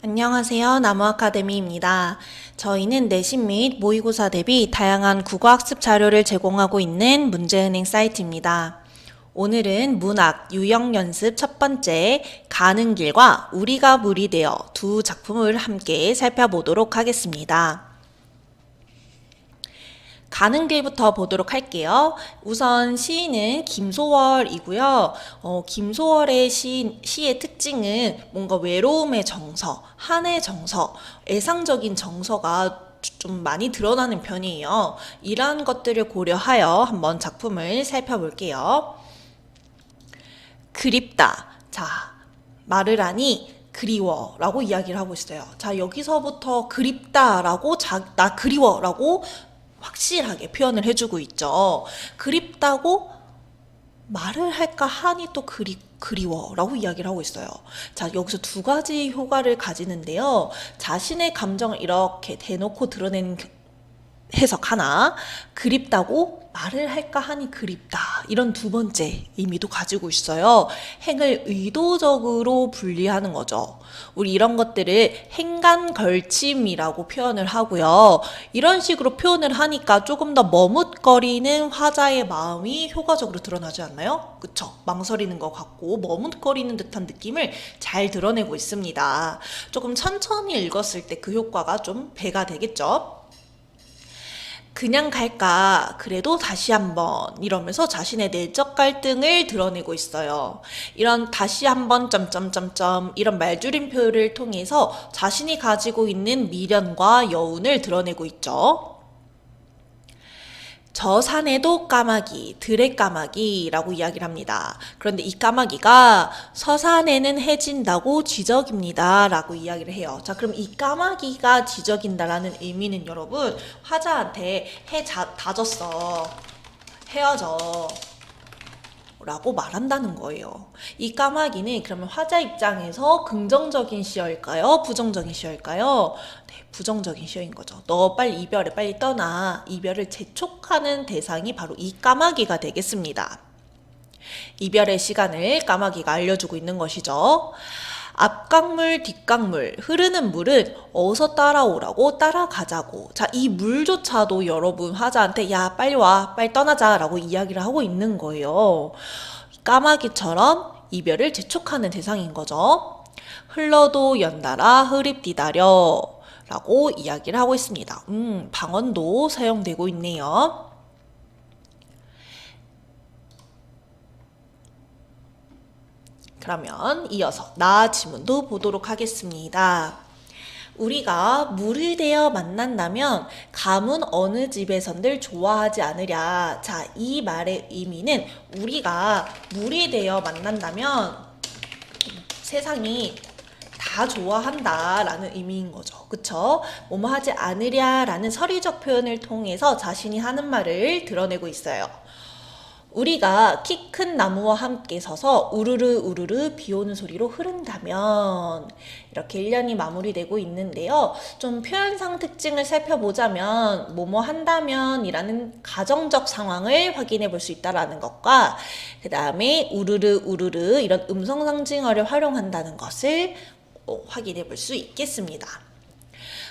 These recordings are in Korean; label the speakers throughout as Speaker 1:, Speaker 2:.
Speaker 1: 안녕하세요. 나무아카데미입니다. 저희는 내신 및 모의고사 대비 다양한 국어학습 자료를 제공하고 있는 문제은행 사이트입니다. 오늘은 문학 유형연습 첫 번째 가는 길과 우리가 물이 되어 두 작품을 함께 살펴보도록 하겠습니다. 가는 길부터 보도록 할게요. 우선 시인은 김소월이고요. 김소월의 시의 특징은 뭔가 외로움의 정서, 한의 정서, 애상적인 정서가 좀 많이 드러나는 편이에요. 이러한 것들을 고려하여 한번 작품을 살펴볼게요. 그립다. 자, 말을 하니 그리워 라고 이야기를 하고 있어요. 자, 여기서부터 그립다 라고 나 그리워 라고 확실하게 표현을 해주고 있죠. 그립다고 말을 할까 하니 또 그리워 라고 이야기를 하고 있어요. 자, 여기서 두 가지 효과를 가지는데요. 자신의 감정을 이렇게 대놓고 드러내는 해석 하나, 그립다고 말을 할까 하니 그립다, 이런 두 번째 의미도 가지고 있어요. 행을 의도적으로 분리하는 거죠. 우리 이런 것들을 행간걸침이라고 표현을 하고요. 이런 식으로 표현을 하니까 조금 더 머뭇거리는 화자의 마음이 효과적으로 드러나지 않나요? 그쵸? 망설이는 것 같고 머뭇거리는 듯한 느낌을 잘 드러내고 있습니다. 조금 천천히 읽었을 때 그 효과가 좀 배가 되겠죠? 그냥 갈까? 그래도 다시 한번 이러면서 자신의 내적 갈등을 드러내고 있어요. 이런 다시 한번 점점점점 이런 말줄임표를 통해서 자신이 가지고 있는 미련과 여운을 드러내고 있죠. 저 산에도 까마귀, 들의 까마귀라고 이야기를 합니다. 그런데 이 까마귀가 서산에는 해진다고 지적입니다 라고 이야기를 해요. 자, 그럼 이 까마귀가 지적인다라는 의미는 여러분, 화자한테 다졌어, 헤어져 라고 말한다는 거예요. 이 까마귀는 그러면 화자 입장에서 긍정적인 시어일까요? 부정적인 시어일까요? 네, 부정적인 시어인 거죠. 너 빨리 이별해, 빨리 떠나. 이별을 재촉하는 대상이 바로 이 까마귀가 되겠습니다. 이별의 시간을 까마귀가 알려주고 있는 것이죠. 앞강물, 뒷강물, 흐르는 물은 어서 따라오라고 따라가자고. 자, 이 물조차도 여러분 화자한테 야, 빨리 와, 빨리 떠나자 라고 이야기를 하고 있는 거예요. 까마귀처럼 이별을 재촉하는 대상인 거죠. 흘러도 연달아 흐립디다려 라고 이야기를 하고 있습니다. 방언도 사용되고 있네요. 그러면 이어서 나 지문도 보도록 하겠습니다. 우리가 물이 되어 만난다면 감은 어느 집에선들 좋아하지 않으랴. 자, 이 말의 의미는 우리가 물이 되어 만난다면 세상이 다 좋아한다 라는 의미인 거죠. 그쵸? 뭐뭐 하지 않으랴 라는 서리적 표현을 통해서 자신이 하는 말을 드러내고 있어요. 우리가 키 큰 나무와 함께 서서 우르르 우르르 비 오는 소리로 흐른다면, 이렇게 1년이 마무리되고 있는데요. 좀 표현상 특징을 살펴보자면 뭐뭐 한다면 이라는 가정적 상황을 확인해 볼 수 있다는 것과, 그 다음에 우르르 우르르 이런 음성 상징어를 활용한다는 것을 확인해 볼 수 있겠습니다.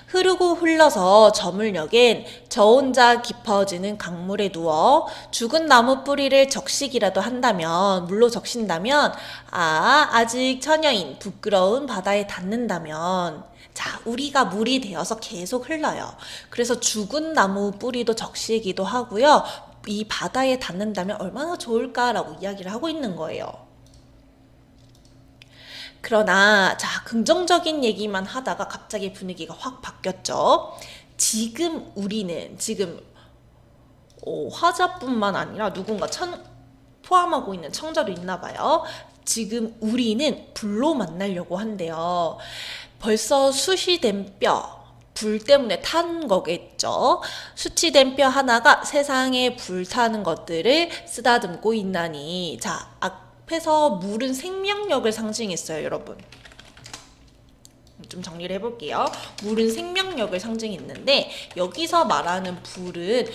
Speaker 1: 흐르고 흘러서 저물녘엔 저 혼자 깊어지는 강물에 누워 죽은 나무 뿌리를 적시기라도 한다면, 물로 적신다면, 아직 처녀인 부끄러운 바다에 닿는다면, 자, 우리가 물이 되어서 계속 흘러요. 그래서 죽은 나무 뿌리도 적시기도 하고요. 이 바다에 닿는다면 얼마나 좋을까라고 이야기를 하고 있는 거예요. 그러나 자, 긍정적인 얘기만 하다가 갑자기 분위기가 확 바뀌었죠. 지금 우리는 화자뿐만 아니라 누군가 포함하고 있는 청자도 있나 봐요. 지금 우리는 불로 만나려고 한대요. 벌써 수시된 뼈, 불 때문에 탄 거겠죠. 수치된 뼈 하나가 세상에 불타는 것들을 쓰다듬고 있나니. 자, 앞에서 물은 생명력을 상징했어요, 여러분. 좀 정리를 해볼게요. 물은 생명력을 상징했는데 여기서 말하는 불은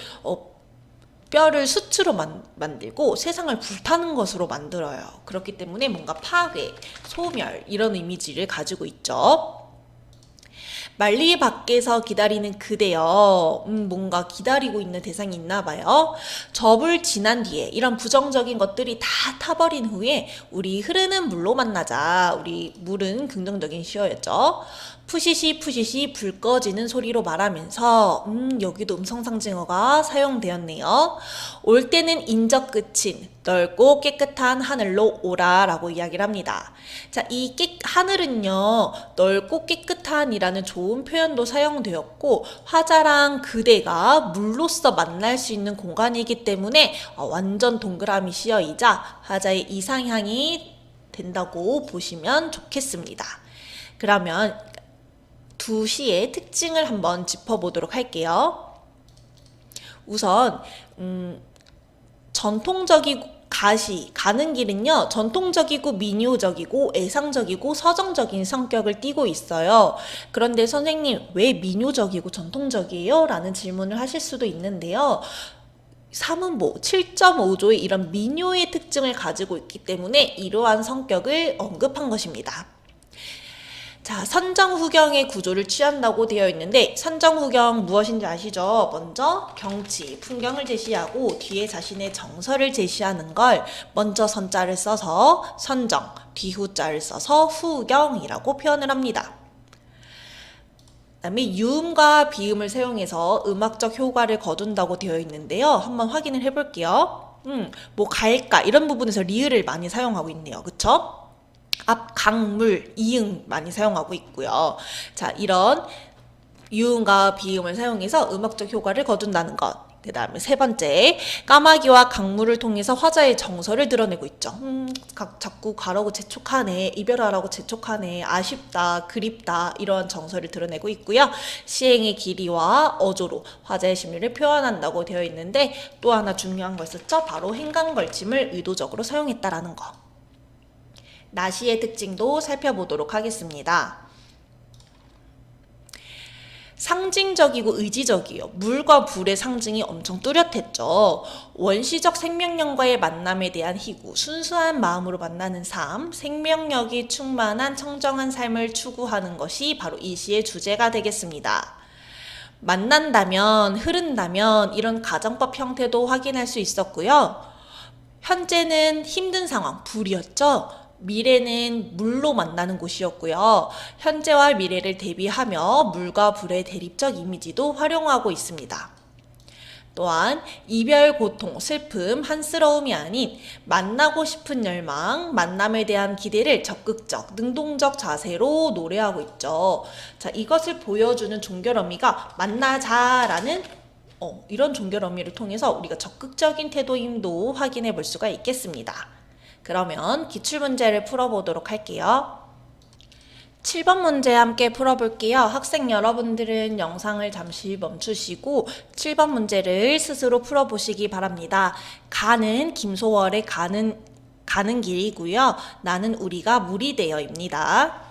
Speaker 1: 뼈를 수치로 만들고 세상을 불타는 것으로 만들어요. 그렇기 때문에 뭔가 파괴, 소멸 이런 이미지를 가지고 있죠. 말리 밖에서 기다리는 그대여. 뭔가 기다리고 있는 대상이 있나 봐요. 접을 지난 뒤에 이런 부정적인 것들이 다 타버린 후에 우리 흐르는 물로 만나자. 우리 물은 긍정적인 시어였죠. 푸시시 푸시시 불 꺼지는 소리로 말하면서 여기도 음성상징어가 사용되었네요. 올 때는 인적 끝인 넓고 깨끗한 하늘로 오라 라고 이야기를 합니다. 자, 이 하늘은요, 넓고 깨끗한이라는 좋은 표현도 사용되었고 화자랑 그대가 물로서 만날 수 있는 공간이기 때문에 완전 동그라미 시어이자 화자의 이상향이 된다고 보시면 좋겠습니다. 그러면 두 시의 특징을 한번 짚어보도록 할게요. 우선 전통적이고 가는 길은요, 전통적이고 민요적이고 애상적이고 서정적인 성격을 띠고 있어요. 그런데 선생님, 왜 민요적이고 전통적이에요? 라는 질문을 하실 수도 있는데요. 사문보 7.5조의 이런 민요의 특징을 가지고 있기 때문에 이러한 성격을 언급한 것입니다. 자, 선정후경의 구조를 취한다고 되어 있는데 선정후경 무엇인지 아시죠? 먼저 경치, 풍경을 제시하고 뒤에 자신의 정서를 제시하는 걸 먼저 선자를 써서 선정, 뒤후자를 써서 후경이라고 표현을 합니다. 그 다음에 유음과 비음을 사용해서 음악적 효과를 거둔다고 되어 있는데요. 한번 확인을 해볼게요. 뭐 갈까 이런 부분에서 리을을 많이 사용하고 있네요. 그쵸? 앞, 강물, 이응 많이 사용하고 있고요. 자, 이런 유음과 비음을 사용해서 음악적 효과를 거둔다는 것. 그 다음에 세 번째, 까마귀와 강물을 통해서 화자의 정서를 드러내고 있죠. 자꾸 가라고 재촉하네, 이별하라고 재촉하네, 아쉽다, 그립다 이런 정서를 드러내고 있고요. 시행의 길이와 어조로 화자의 심리를 표현한다고 되어 있는데 또 하나 중요한 거 있었죠? 바로 행간걸침을 의도적으로 사용했다라는 거. 나시의 특징도 살펴보도록 하겠습니다. 상징적이고 의지적이요. 물과 불의 상징이 엄청 뚜렷했죠. 원시적 생명력과의 만남에 대한 희구, 순수한 마음으로 만나는 삶, 생명력이 충만한 청정한 삶을 추구하는 것이 바로 이 시의 주제가 되겠습니다. 만난다면, 흐른다면 이런 가정법 형태도 확인할 수 있었고요. 현재는 힘든 상황, 불이었죠. 미래는 물로 만나는 곳이었고요. 현재와 미래를 대비하며 물과 불의 대립적 이미지도 활용하고 있습니다. 또한 이별, 고통, 슬픔, 한스러움이 아닌 만나고 싶은 열망, 만남에 대한 기대를 적극적, 능동적 자세로 노래하고 있죠. 자, 이것을 보여주는 종결 어미가 만나자라는 이런 종결 어미를 통해서 우리가 적극적인 태도임도 확인해 볼 수가 있겠습니다. 그러면 기출문제를 풀어보도록 할게요. 7번 문제 함께 풀어볼게요. 학생 여러분들은 영상을 잠시 멈추시고 7번 문제를 스스로 풀어보시기 바랍니다. 가는 김소월의 가는 길이고요. 나는 우리가 물이 되어입니다.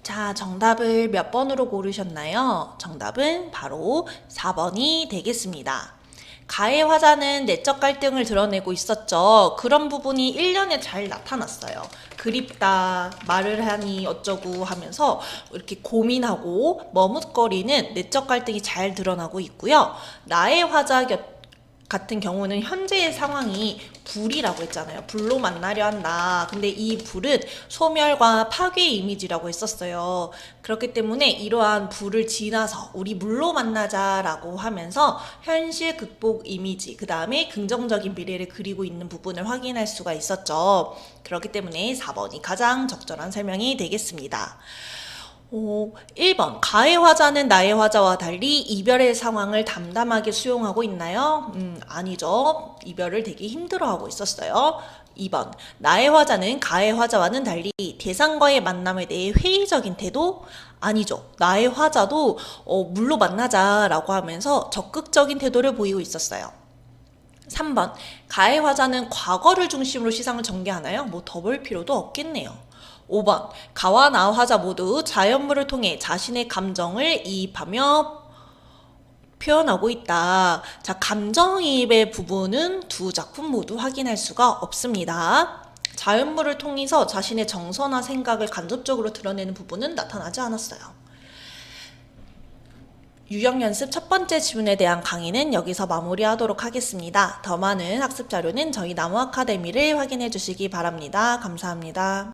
Speaker 1: 자, 정답을 몇 번으로 고르셨나요? 정답은 바로 4번이 되겠습니다. 가의 화자는 내적 갈등을 드러내고 있었죠. 그런 부분이 1년에 잘 나타났어요. 그립다, 말을 하니 어쩌고 하면서 이렇게 고민하고 머뭇거리는 내적 갈등이 잘 드러나고 있고요. 나의 화자 같은 경우는 현재의 상황이 불이라고 했잖아요. 불로 만나려 한다. 근데 이 불은 소멸과 파괴의 이미지라고 했었어요. 그렇기 때문에 이러한 불을 지나서 우리 물로 만나자라고 하면서 현실 극복 이미지, 그 다음에 긍정적인 미래를 그리고 있는 부분을 확인할 수가 있었죠. 그렇기 때문에 4번이 가장 적절한 설명이 되겠습니다. 1번 가의 화자는 나의 화자와 달리 이별의 상황을 담담하게 수용하고 있나요? 아니죠. 이별을 되게 힘들어하고 있었어요. 2번 나의 화자는 가의 화자와는 달리 대상과의 만남에 대해 회의적인 태도? 아니죠. 나의 화자도 물로 만나자라고 하면서 적극적인 태도를 보이고 있었어요. 3번. 가해 화자는 과거를 중심으로 시상을 전개하나요? 뭐 더 볼 필요도 없겠네요. 5번. 가와 나 화자 모두 자연물을 통해 자신의 감정을 이입하며 표현하고 있다. 자, 감정이입의 부분은 두 작품 모두 확인할 수가 없습니다. 자연물을 통해서 자신의 정서나 생각을 간접적으로 드러내는 부분은 나타나지 않았어요. 유형 연습 첫 번째 지문에 대한 강의는 여기서 마무리하도록 하겠습니다. 더 많은 학습 자료는 저희 나무 아카데미를 확인해 주시기 바랍니다. 감사합니다.